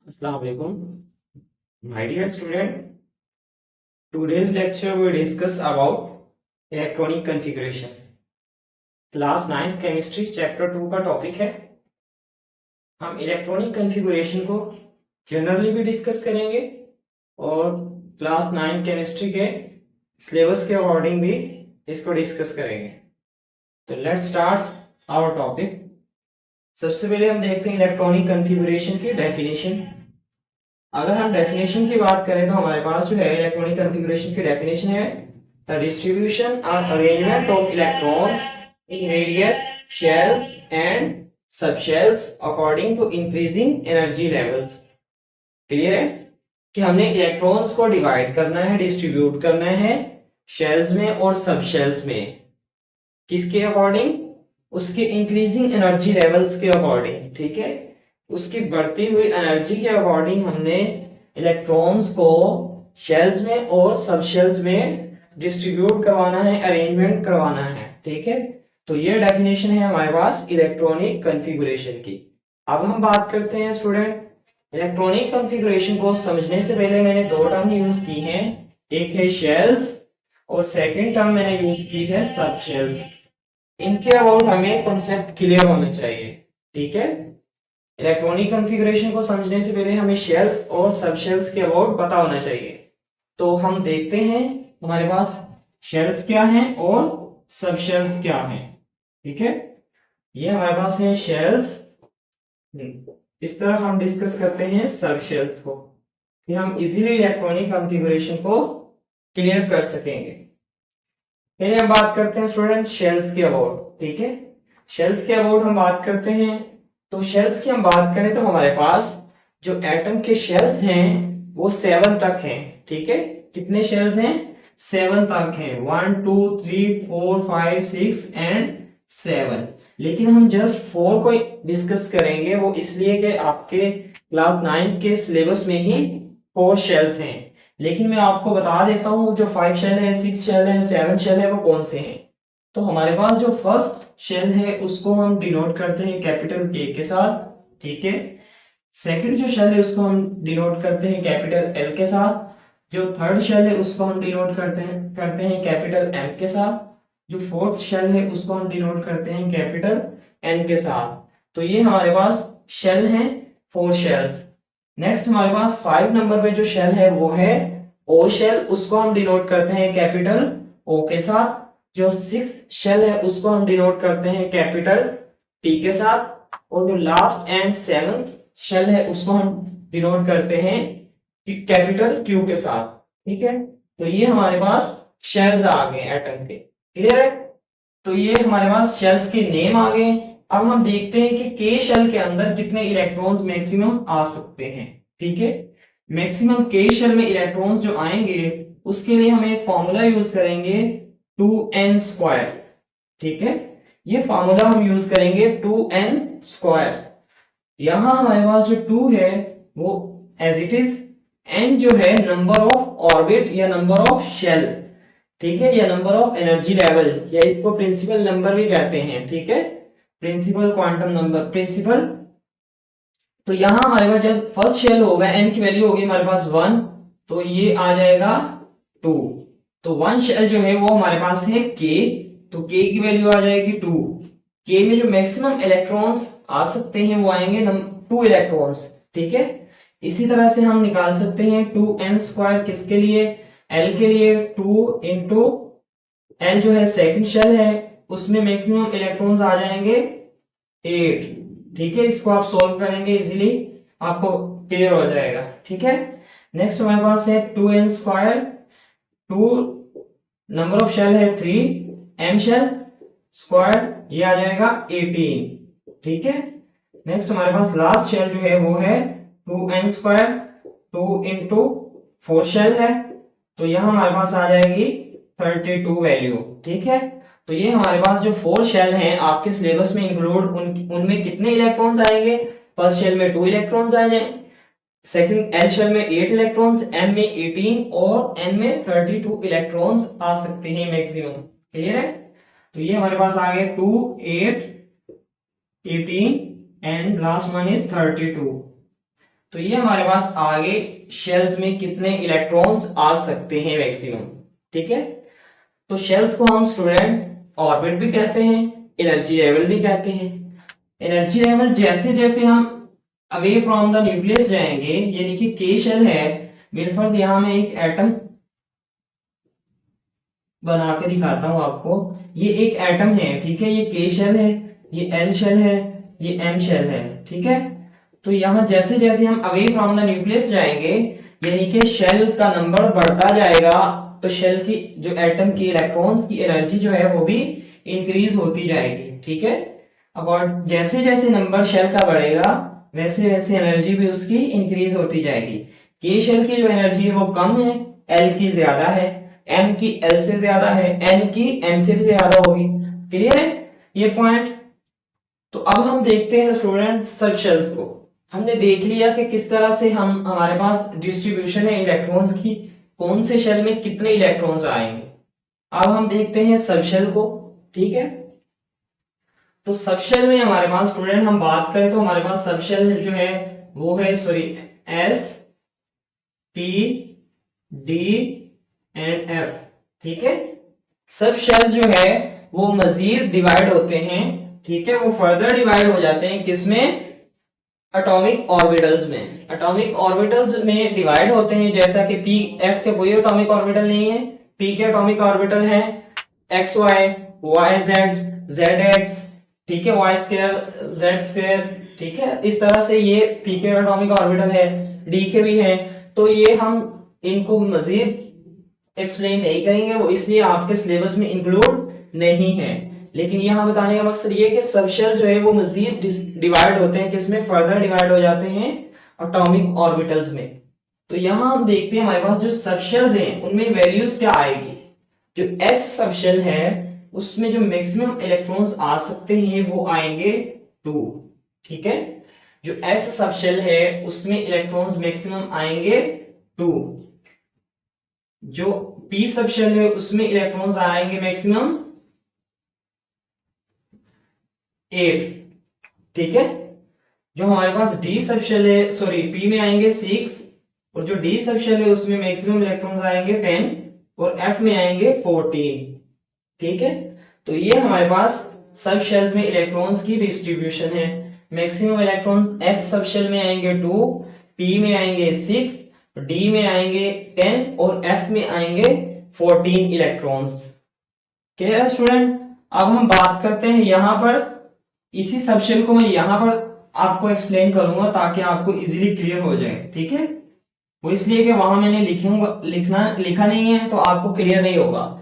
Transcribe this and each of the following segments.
Assalamu alaikum. My dear student, today's lecture will discuss about electronic configuration. Class 9th chemistry chapter 2 का topic है। हम electronic configuration को generally भी discuss करेंगे और क्लास 9 केमिस्ट्री के सिलेबस के अकॉर्डिंग भी इसको डिस्कस करेंगे। तो लेट्स स्टार्ट आवर टॉपिक। सबसे पहले हम देखते हैं इलेक्ट्रॉनिक कॉन्फ़िगरेशन की डेफिनेशन। अगर हम डेफिनेशन की बात करें तो हमारे पास जो है इलेक्ट्रॉनिक कॉन्फ़िगरेशन की डेफिनेशन है द डिस्ट्रीब्यूशन और arrangement of electrons in various shells and subshells according to increasing energy levels. Clear है कि हमने इलेक्ट्रॉन्स को डिवाइड करना है, डिस्ट्रीब्यूट करना है शेल्स में और सबशेल्स में। किसके अकॉर्डिंग? उसके इंक्रीजिंग एनर्जी लेवल्स के अकॉर्डिंग। ठीक है, उसकी बढ़ती हुई एनर्जी के अकॉर्डिंग हमने इलेक्ट्रॉन्स को शेल्स में और सबशेल्स में डिस्ट्रीब्यूट करवाना है, अरेंजमेंट करवाना है। ठीक है, तो ये डेफिनेशन है हमारे पास इलेक्ट्रॉनिक कॉन्फ़िगरेशन की। अब हम बात करते हैं स्टूडेंट, इलेक्ट्रॉनिक कॉन्फ़िगरेशन को समझने से पहले मैंने दो टर्म यूज की हैं, एक है शेल्स और सेकेंड टर्म मैंने यूज की है सबशेल्स। इनके अबाउट हमें कॉन्सेप्ट क्लियर होना चाहिए। ठीक है, इलेक्ट्रॉनिक कॉन्फ़िगरेशन को समझने से पहले हमें शेल्स और सबशेल्स के अबाउट पता होना चाहिए। तो हम देखते हैं हमारे पास शेल्स क्या हैं और सबशेल्स क्या हैं। ठीक है, ये हमारे पास है शेल्स। इस तरह हम डिस्कस करते हैं सबशेल्स को, फिर हम इजीली इलेक्ट्रॉनिक कॉन्फ़िगरेशन को क्लियर कर सकेंगे। पहले हम बात करते हैं स्टूडेंट शेल्स के अबाउट। ठीक है, शेल्स के अबाउट हम बात करते हैं। तो शेल्स की हम बात करें तो हमारे पास जो एटम के शेल्स हैं वो 7 तक हैं। ठीक है, कितने शेल्स हैं? 7 तक हैं। 1 2 3 4 5 6 एंड 7। लेकिन हम जस्ट 4 को डिस्कस करेंगे, वो इसलिए कि आपके क्लास 9 के सिलेबस में ही 4 शेल्स हैं। लेकिन मैं आपको बता देता हूँ जो 5 शेल है, 6 शेल है, 7 शेल है वो कौन से हैं। तो हमारे पास जो फर्स्ट शेल है उसको हम डिनोट करते हैं कैपिटल के के साथ। ठीक है, सेकंड जो शेल है उसको हम डिनोट करते हैं कैपिटल एल के साथ। जो थर्ड शेल है उसको हम डिनोट करते हैं कैपिटल एम के साथ। जो फोर्थ शेल है उसको हम डिनोट करते हैं कैपिटल एन के साथ। तो ये हमारे पास शेल हैं, 4 शेल्स। नेक्स्ट हमारे पास 5 नंबर पे जो शेल है वो है ओ शेल, उसको हम डिनोट करते हैं कैपिटल ओ के साथ। जो 6 शेल है उसको हम डिनोट करते हैं कैपिटल टी के साथ। और जो लास्ट एंड 7th शेल है उसको हम डिनोट करते हैं कैपिटल क्यू के साथ। ठीक है, तो ये हमारे पास शेल्स आ गए एटम के। क्लियर है, तो ये हमारे पास शेल्स के नेम आ गए। अब हम देखते हैं कि के शेल के अंदर कितने इलेक्ट्रॉन्स मैक्सिमम आ सकते हैं। ठीक है, मैक्सिमम के शेल में इलेक्ट्रॉन्स जो आएंगे उसके लिए हम एक फॉर्मूला यूज करेंगे 2n²। ठीक है, ये फॉर्मूला हम यूज करेंगे 2n²। यहां हमारे पास जो 2 है वो एज इट इज, n जो है नंबर ऑफ ऑर्बिट या नंबर ऑफ शेल। ठीक है, या नंबर ऑफ एनर्जी लेवल, या इसको प्रिंसिपल नंबर भी कहते हैं। ठीक है, प्रिंसिपल क्वांटम नंबर, प्रिंसिपल। तो यहां हमारे पास जब फर्स्ट शेल होगा n की वैल्यू होगी हमारे पास 1, तो ये आ जाएगा 2। तो 1 शेल जो है वो हमारे पास है k, तो k की वैल्यू आ जाएगी 2। k में जो मैक्सिमम इलेक्ट्रॉन्स आ सकते हैं वो आएंगे 2 इलेक्ट्रॉन्स। ठीक है, इसी तरह से हम निकाल सकते हैं 2n² किसके लिए? l के लिए। 2 इंटू l जो है सेकंड शेल है उसमें मैक्सिमम इलेक्ट्रॉन्स आ जाएंगे 8। ठीक है, इसको आप सॉल्व करेंगे इजीली, आपको क्लियर हो जाएगा। ठीक है, नेक्स्ट हमारे पास है 2n²। 2 नंबर ऑफ शेल है 3, m शेल स्क्वायर, ये आ जाएगा 18। ठीक है, नेक्स्ट हमारे पास लास्ट शेल जो है वो है 2n²। 2 इंटू 4 शेल है, तो यहां हमारे पास आ जाएगी 32 वैल्यू। ठीक है, तो ये हमारे पास जो 4 शेल हैं आपके सिलेबस में इंक्लूड, उनमें कितने इलेक्ट्रॉन्स आएंगे? फर्स्ट शेल में 2 इलेक्ट्रॉन्स आएंगे, सेकंड एल शेल में 8 इलेक्ट्रॉन्स, एम में 18 और एन में 32 इलेक्ट्रॉन्स आ सकते हैं मैक्सिमम। क्लियर है, तो ये हमारे पास आ गए 2 8 18 एंड लास्ट वन इज 32। तो ये हमारे पास आगे शेल्स में कितने इलेक्ट्रॉन्स आ सकते हैं मैक्सिमम। ठीक है, तो शेल्स को हम स्टूडेंट ऑर्बिट भी कहते हैं, एनर्जी लेवल भी कहते हैं। एनर्जी लेवल जैसे जैसे हम अवे फ्रॉम द न्यूक्लियस जाएंगे, यानी कि के शेल है, बिल्कुल यहां मैं एक एटम बना के दिखाता हूं आपको। ये एक एटम है, ठीक है, ये के शेल है, ये एल शेल है, ये एम शेल है। ठीक है, तो यहाँ जैसे जैसे हम अवे फ्रॉम द न्यूक्लियस जाएंगे, यानी कि शेल का नंबर बढ़ता जाएगा, तो शेल की जो एटम की इलेक्ट्रॉन्स की एनर्जी जो है वो भी इंक्रीज होती जाएगी। ठीक है, अब जैसे जैसे नंबर शेल का बढ़ेगा वैसे वैसे एनर्जी भी उसकी इंक्रीज होती जाएगी। के शेल की जो एनर्जी है वो कम है, एल की ज्यादा है, एम की एल से ज्यादा है, एन की एम से भी ज्यादा होगी। क्लियर है ये पॉइंट? तो अब हम देखते हैं स्टूडेंट सब शेल्स को। हमने देख लिया कि किस तरह से हमारे पास डिस्ट्रीब्यूशन है इलेक्ट्रॉन्स की, कौन से शेल में कितने इलेक्ट्रॉन्स आएंगे। अब हम देखते हैं सब शेल को। ठीक है, तो सब शेल में हमारे पास स्टूडेंट हम बात करें तो हमारे पास सब शेल जो है वो है S P D and F. ठीक है, सब शेल्स जो है वो मजीद डिवाइड होते हैं। ठीक है, वो फर्दर डिवाइड हो जाते हैं किसमें? एटॉमिक ऑर्बिटल्स में। एटॉमिक ऑर्बिटल्स में डिवाइड होते हैं, जैसा कि पी एस के कोई एटॉमिक ऑर्बिटल नहीं है, पी के एटॉमिक ऑर्बिटल है X Y, Y Z, Z X, ठीक है, वाई स्क्वायर, जेड स्क्वायर। ठीक है, इस तरह से ये पी के एटॉमिक ऑर्बिटल है, डी के भी है। तो ये हम इनको मजीद एक्सप्लेन नहीं करेंगे, वो इसलिए आपके सिलेबस में इंक्लूड नहीं है। लेकिन यहाँ बताने का मकसद ये कि सब शेल जो है वो मजीद डिवाइड होते हैं, किसमें? फर्दर डिवाइड हो जाते हैं एटॉमिक ऑर्बिटल्स में। तो यहाँ हम देखते हैं हमारे पास जो सब शेल्स हैं उनमें वैल्यूज क्या आएगी। जो एस सब शेल है उसमें जो मैक्सिमम इलेक्ट्रॉन्स आ सकते हैं वो आएंगे 2। ठीक है, जो एस सब शेल है उसमें इलेक्ट्रॉन्स मैक्सिमम आएंगे 2। जो पी सब शेल है उसमें इलेक्ट्रॉन्स आएंगे मैक्सिमम 8। ठीक है, जो हमारे पास डी सब शेल है, सॉरी, पी में आएंगे 6, और जो डी सब शेल है उसमें मैक्सिमम इलेक्ट्रॉन्स आएंगे 10, और एफ में आएंगे 14। ठीक है, तो ये हमारे पास सब शेल्स में इलेक्ट्रॉन्स की डिस्ट्रीब्यूशन है। Maximum electrons S subshell में आएंगे 2, पी में आएंगे 6, डी में आएंगे 10, और एफ में आएंगे 14 इलेक्ट्रॉन्स। क्लियर है स्टूडेंट? अब हम बात करते हैं यहाँ पर, इसी सब शेल को मैं यहाँ पर आपको एक्सप्लेन करूंगा ताकि आपको इजीली क्लियर हो जाए। ठीक है, वो इसलिए कि वहां मैंने लिखा नहीं है तो आपको क्लियर नहीं होगा।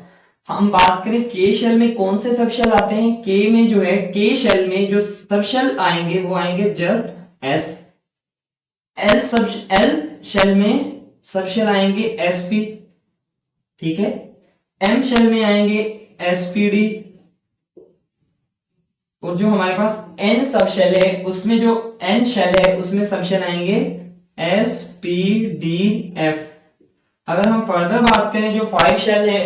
हम बात करें के शेल में कौन से सब शेल आते हैं। के में जो है, के शेल में जो सब शेल आएंगे वो आएंगे जस्ट एस। एल शेल में सब शेल आएंगे एसपी। ठीक है, एम शेल में आएंगे एसपीडी, और जो हमारे पास एन सब शेल है उसमें जो एन शेल है उसमें सब शेल आएंगे एस पी डी एफ। अगर हम फर्दर बात करें जो 5 शेल है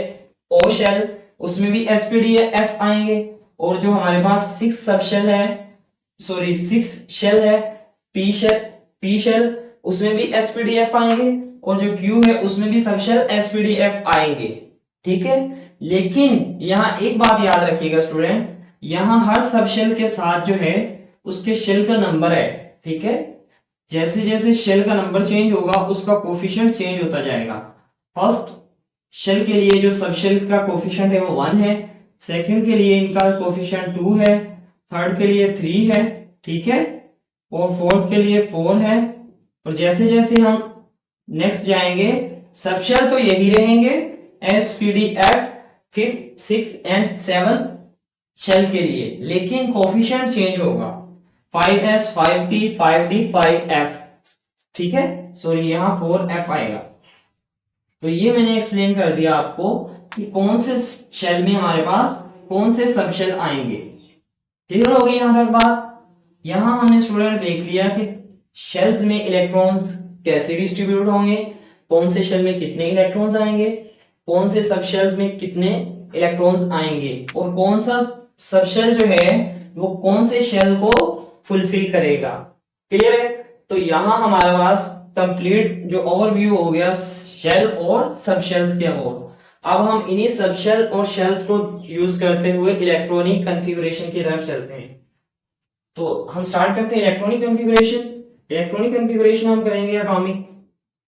ओ शेल, उसमें भी एस पी डी एफ आएंगे, और जो हमारे पास 6 सब शेल है, सॉरी 6 शेल है पी शेल, उसमें भी एस पी डी एफ आएंगे, और जो क्यू है उसमें भी subshell S P D F आएंगे। ठीक है, लेकिन यहाँ एक बात याद रखिएगा स्टूडेंट, यहाँ हर सब शेल के साथ जो है उसके शेल का नंबर है। ठीक है, जैसे जैसे शेल का नंबर चेंज होगा उसका कोफिशिएंट चेंज होता जाएगा। फर्स्ट शेल के लिए जो सब शेल का कोफिशिएंट है वो 1 है, सेकंड के लिए इनका कोफिशिएंट 2 है, थर्ड के लिए 3 है, ठीक है, और फोर्थ के लिए 4 है। और जैसे जैसे हम नेक्स्ट जाएंगे सब शेल तो यही रहेंगे S P D F 5th 6th and 7th shell के लिए, लेकिन कोफिशिएंट चेंज होगा 5s 5t 5d 5f। ठीक है, सॉरी यहाँ 4f आएगा। तो ये मैंने एक्सप्लेन कर दिया आपको कि कौन से शेल में हमारे पास कौन से सब शेल आएंगे। क्लियर हो गई यहां तक बात? यहां हमने स्टूडेंट देख लिया कि शेल्स में इलेक्ट्रॉन्स कैसे डिस्ट्रीब्यूट होंगे, कौन से शेल में कितने इलेक्ट्रॉन्स आएंगे, कौन से सब शेल्स में कितने इलेक्ट्रॉन्स आएंगे, और कौन सा सब शेल जो है वो कौन से शेल को फुलफिल करेगा। क्लियर है? तो यहाँ हमारे पास कंप्लीट जो ओवरव्यू हो गया शेल और सब शेल्स के अबाउट। अब हम इन्हीं सब शेल और शेल्स को यूज करते हुए इलेक्ट्रॉनिक कॉन्फ़िगरेशन की तरफ चलते हैं। तो हम स्टार्ट करते हैं इलेक्ट्रॉनिक कॉन्फ़िगरेशन। इलेक्ट्रॉनिक कॉन्फ़िगरेशन हम करेंगे एटॉमिक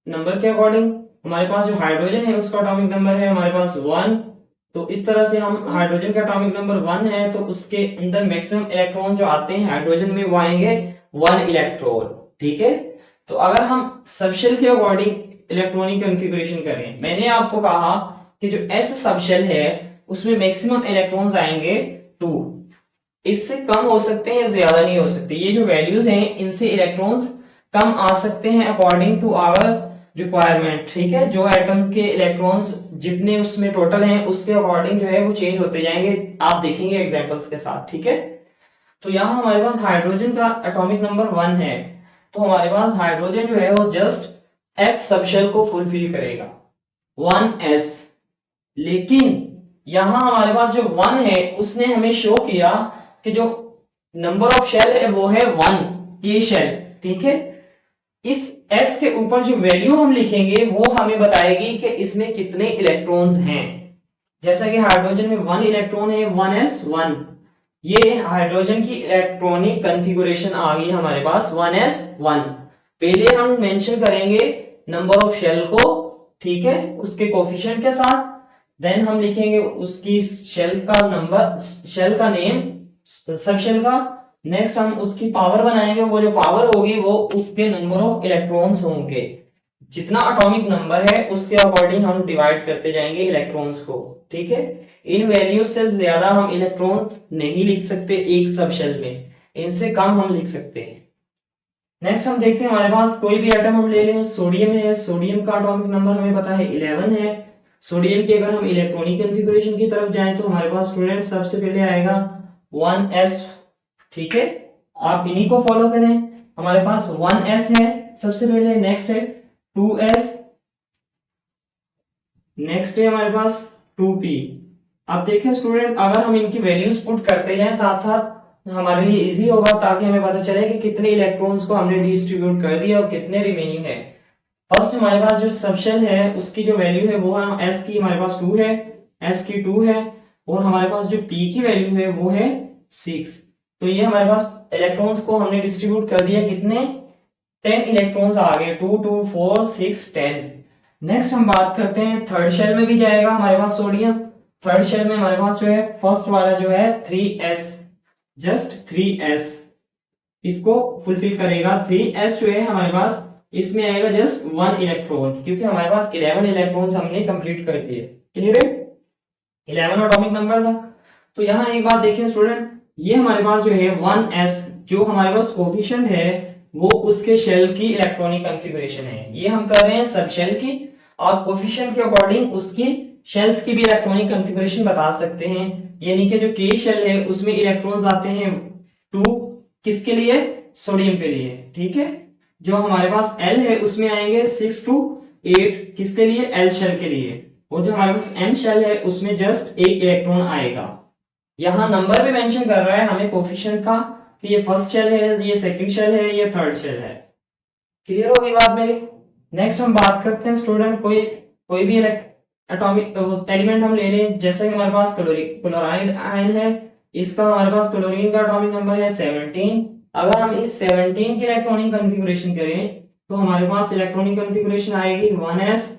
नंबर के अकॉर्डिंग। हमारे पास जो हाइड्रोजन है उसका एटॉमिक नंबर है हमारे पास 1। तो इस तरह से हम हाइड्रोजन का एटॉमिक नंबर 1 है तो उसके अंदर मैक्सिमम इलेक्ट्रॉन जो आते हैं हाइड्रोजन में वो आएंगे 1 इलेक्ट्रॉन। ठीक है, तो अगर हम सबशेल के अकॉर्डिंग इलेक्ट्रॉनिक कॉन्फ़िगरेशन करें, मैंने आपको कहा कि जो एस सबशेल है उसमें मैक्सिमम इलेक्ट्रॉन्स आएंगे 2। इससे कम हो सकते हैं, ज्यादा नहीं हो सकते। ये जो वैल्यूज हैं इनसे इलेक्ट्रॉन्स कम आ सकते हैं अकॉर्डिंग टू आवर रिक्वायरमेंट। ठीक है, जो एटम के इलेक्ट्रॉन्स जितने उसमें टोटल हैं उसके अकॉर्डिंग जो है वो चेंज होते जाएंगे, आप देखेंगे एग्जांपल्स के साथ। ठीक है, तो यहाँ हमारे पास हाइड्रोजन का एटॉमिक नंबर 1 है तो हमारे पास हाइड्रोजन जो है वो जस्ट एस सबशेल को फुलफिल करेगा 1s। लेकिन यहाँ हमारे पास जो 1 है उसने हमें शो किया कि जो नंबर ऑफ शेल है वो है 1 ये शेल। ठीक है, इस s के ऊपर जो वैल्यू हम लिखेंगे वो हमें बताएगी कि इसमें कितने इलेक्ट्रॉन्स हैं। जैसा कि हाइड्रोजन में 1 इलेक्ट्रॉन है 1s1। ये हाइड्रोजन की इलेक्ट्रॉनिक कॉन्फ़िगरेशन आ गई हमारे पास 1s1। पहले हम मेंशन करेंगे नंबर ऑफ शेल को, ठीक है, उसके कोफिशिएंट के साथ। देन हम लिखेंगे उसकी शेल का नंबर, शेल का नेम, सब शेल का। नेक्स्ट हम उसकी पावर बनाएंगे, वो जो पावर होगी वो उसके नंबर ऑफ इलेक्ट्रॉन्स होंगे। जितना एटॉमिक नंबर है उसके अकॉर्डिंग हम डिवाइड करते जाएंगे इलेक्ट्रॉन्स को। ठीक है, इन वैल्यूज से ज्यादा हम इलेक्ट्रॉन नहीं लिख सकते एक सब शेल में, इनसे कम हम लिख सकते हैं। नेक्स्ट हम देखते हैं हमारे पास कोई भी एटम हम ले लें, सोडियम है, सोडियम का एटॉमिक नंबर हमें पता है 11 है। सोडियम की अगर हम इलेक्ट्रॉनिक कॉन्फ़िगरेशन की तरफ जाएं तो हमारे पास स्टूडेंट सबसे पहले आएगा 1s। ठीक है, आप इन्हीं को फॉलो करें। हमारे पास 1s है सबसे पहले, नेक्स्ट है 2s, नेक्स्ट है हमारे पास 2p। अब देखिए स्टूडेंट, अगर हम इनकी वैल्यूज पुट करते जाएं साथ साथ हमारे लिए इजी होगा, ताकि हमें पता चले कि कितने इलेक्ट्रॉन्स को हमने डिस्ट्रीब्यूट कर दिया और कितने रिमेनिंग है। फर्स्ट हमारे पास जो सबशेल है उसकी जो वैल्यू है वो है s की हमारे पास 2 है, s की 2 है, और हमारे पास जो p की वैल्यू है वो है 6। तो ये हमारे पास इलेक्ट्रॉन्स को हमने डिस्ट्रीब्यूट कर दिया, कितने 10 इलेक्ट्रॉन्स आ गए, 2 2 4 6 10। नेक्स्ट हम बात करते हैं थर्ड शेल में भी जाएगा हमारे पास सोडियम। थर्ड शेल में हमारे पास जो है फर्स्ट वाला जो है 3s, जस्ट 3s इसको फुलफिल करेगा। 3s जो है हमारे पास इसमें आएगा जस्ट 1 इलेक्ट्रॉन, क्योंकि हमारे पास 11 इलेक्ट्रॉन्स हमने कंप्लीट कर दिए। क्लियर है, 11 एटॉमिक नंबर था। तो यहाँ एक बात देखिए स्टूडेंट, ये हमारे पास जो है 1s जो हमारे पास कोफिशिएंट है वो उसके शेल की इलेक्ट्रॉनिक कॉन्फ़िगरेशन है। ये हम कर रहे हैं सब शेल की, और कोफिशिएंट के अकॉर्डिंग उसकी शेल्स की भी इलेक्ट्रॉनिक कॉन्फ़िगरेशन बता सकते हैं। यानी कि जो के शेल है उसमें इलेक्ट्रॉन्स आते हैं 2, किसके लिए, सोडियम के लिए। ठीक है, जो हमारे पास L है उसमें आएंगे 6 to 8, किसके लिए, L शेल के लिए। और जो हमारे पास M शेल है उसमें जस्ट 1 इलेक्ट्रॉन आएगा। यहाँ नंबर भी मेंशन कर रहा है हमें कोफिशिएंट का कि ये फर्स्ट शेल है, ये सेकंड शेल है, ये थर्ड शेल है। क्लियर होगी बात मेरी। नेक्स्ट हम बात करते हैं स्टूडेंट, कोई भी एटॉमिक एलिमेंट हम ले लें, जैसे कि हमारे पास क्लोराइड आयन है, इसका हमारे पास क्लोरीन का एटॉमिक नंबर है 17। अगर हम इस 17 की इलेक्ट्रॉनिक कॉन्फ़िगरेशन करें तो हमारे पास इलेक्ट्रॉनिक कॉन्फ़िगरेशन आएगी 1s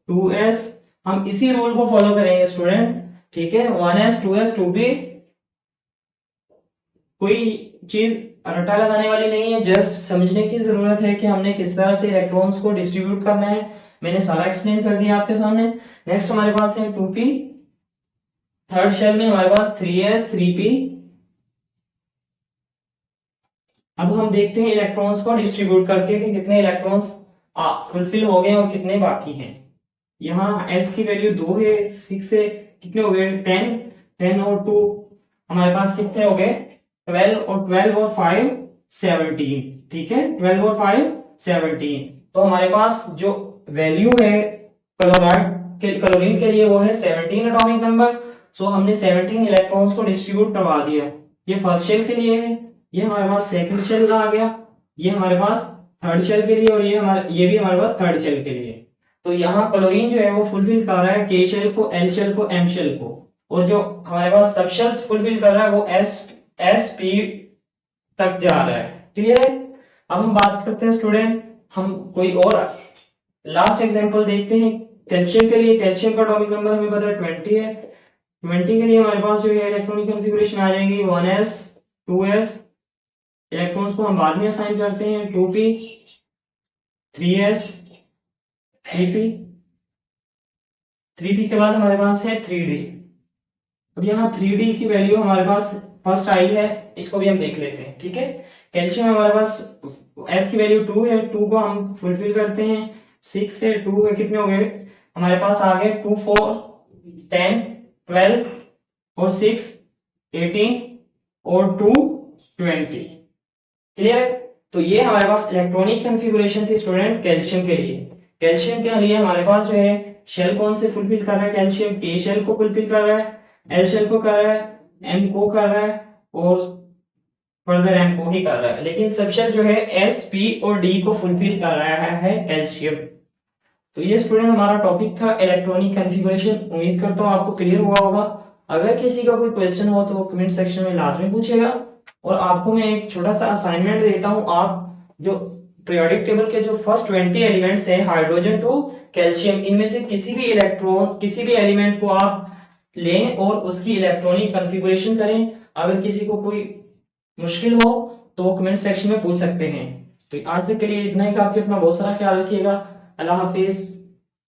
2s। हम इसी रूल को फॉलो करेंगे स्टूडेंट। ठीक है, 1s 2s 2p, कोई चीज रटा लगाने वाली नहीं है, जस्ट समझने की जरूरत है कि हमने किस तरह से इलेक्ट्रॉन्स को डिस्ट्रीब्यूट करना है। मैंने सारा एक्सप्लेन कर दिया आपके सामने। नेक्स्ट हमारे पास है 2p। थर्ड शेल में हमारे पास 3s 3p। अब हम देखते हैं इलेक्ट्रॉन्स को डिस्ट्रीब्यूट करके कि कितने इलेक्ट्रॉन्स फुलफिल हो गए और कितने बाकी हैं। यहाँ s की वैल्यू 2 है, 6 से कितने हो गए 10, 10 और 2 हमारे पास कितने हो गए 12, और 12 और 5 17। ठीक है, 12 और 5 17। तो हमारे पास जो वैल्यू है क्लोरीन के लिए वो है 17 एटॉमिक नंबर। सो हमने 17 इलेक्ट्रॉन्स को डिस्ट्रीब्यूट करवा दिया। ये फर्स्ट शेल के लिए है, ये हमारे पास सेकंड शेल का आ गया, ये हमारे पास थर्ड शेल के लिए और ये भी हमारे पास थर्ड शेल के लिए। तो यहाँ क्लोरीन जो है वो फुलफिल कर रहा है के शेल को, एल शेल को, एम शेल को, और जो हमारे पास सब शेल्स फुलफिल कर रहा है वो एस पी तक जा रहा है। क्लियर है? अब हम बात करते हैं स्टूडेंट, हम कोई और लास्ट एग्जांपल देखते हैं कैल्शियम के लिए। कैल्शियम का एटॉमिक नंबर हमें पता है 20 है। 20 के लिए हमारे पास जो है इलेक्ट्रॉनिक कॉन्फ़िगरेशन आ जाएगी 1s 2s, इलेक्ट्रॉन्स को हम बाद में असाइन करते हैं 2p 3s 3p, 3p के बाद हमारे पास है 3d। अब यहाँ 3d की वैल्यू हमारे पास फर्स्ट आई है, इसको भी हम देख लेते हैं। ठीक है, कैल्शियम हमारे पास s की वैल्यू 2 है, 2 को हम फुलफिल करते हैं 6 से, 2 के कितने हो गए हमारे पास आ गए 2 4 10 12 और 6 18 और 2 20। क्लियर है? तो ये हमारे पास इलेक्ट्रॉनिक कॉन्फ़िगरेशन थी स्टूडेंट कैल्शियम के लिए। कैल्शियम के लिए हमारे पास जो है शेल कौन से फुलफिल कर रहा है, कैल्शियम के शेल को फुलफिल कर रहा है, एल शेल को कर रहा है, एम को कर रहा है और फर्दर एम को ही कर रहा है, लेकिन सब शेल जो है एस पी और डी को फुलफिल कर रहा है कैल्शियम। तो ये स्टूडेंट हमारा टॉपिक था इलेक्ट्रॉनिक कॉन्फ़िगरेशन। उम्मीद करता हूँ आपको क्लियर हुआ होगा। अगर किसी का कोई क्वेश्चन हो तो वो कमेंट सेक्शन में लाजमी पूछेगा। और आपको मैं एक छोटा सा असाइनमेंट देता हूँ, आप जो पीरियोडिक टेबल के जो फर्स्ट 20 एलिमेंट्स हैं हाइड्रोजन टू कैल्शियम, इनमें से किसी भी इलेक्ट्रॉन किसी भी एलिमेंट को आप लें और उसकी इलेक्ट्रॉनिक कॉन्फ़िगरेशन करें। अगर किसी को कोई मुश्किल हो तो वो कमेंट सेक्शन में पूछ सकते हैं। तो आज तक के लिए इतना ही काफी। अपना बहुत सारा ख्याल रखिएगा। अल्लाह हाफिज।